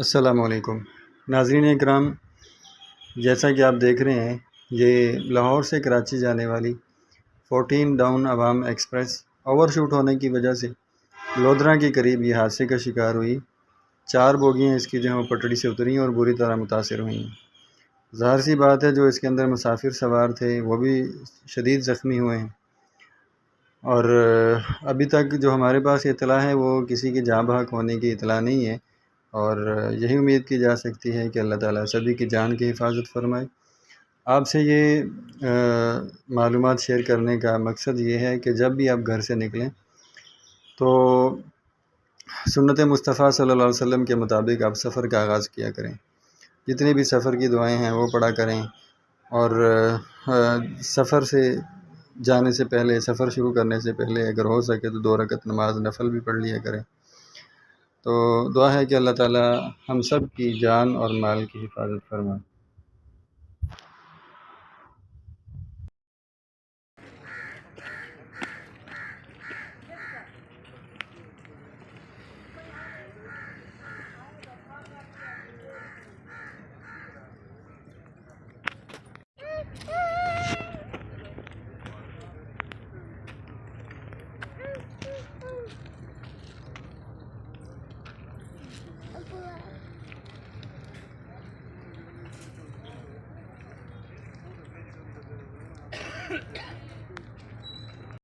अस्सलामुअलैकुम नाज़रीन इकराम, जैसा कि आप देख रहे हैं ये लाहौर से कराची जाने वाली 14 डाउन अवाम एक्सप्रेस ओवरशूट होने की वजह से लोधरा के करीब ये हादसे का शिकार हुई। 4 बोगियाँ इसकी जो हैं वो पटड़ी से उतरी और बुरी तरह मुतासिर हुई। ज़ाहिर सी बात है जो इसके अंदर मुसाफिर सवार थे वो भी शदीद ज़ख्मी हुए हैं और अभी तक जो हमारे पास इत्तला है वो किसी के जाँ बहक होने की इत्तला नहीं है और यही उम्मीद की जा सकती है कि अल्लाह ताला सभी की जान की हिफाजत फरमाए। आपसे ये मालूमात शेयर करने का मकसद ये है कि जब भी आप घर से निकलें तो सुन्नत मुस्तफ़ा सल्लल्लाहु अलैहि वसल्लम के मुताबिक आप सफ़र का आगाज़ किया करें। जितनी भी सफ़र की दुआएं हैं वो पढ़ा करें और सफ़र से जाने से पहले, सफ़र शुरू करने से पहले अगर हो सके तो 2 रकत नमाज नफ़ल भी पढ़ लिया करें। तो दुआ है कि अल्लाह ताला हम सब की जान और माल की हिफाजत फरमाए।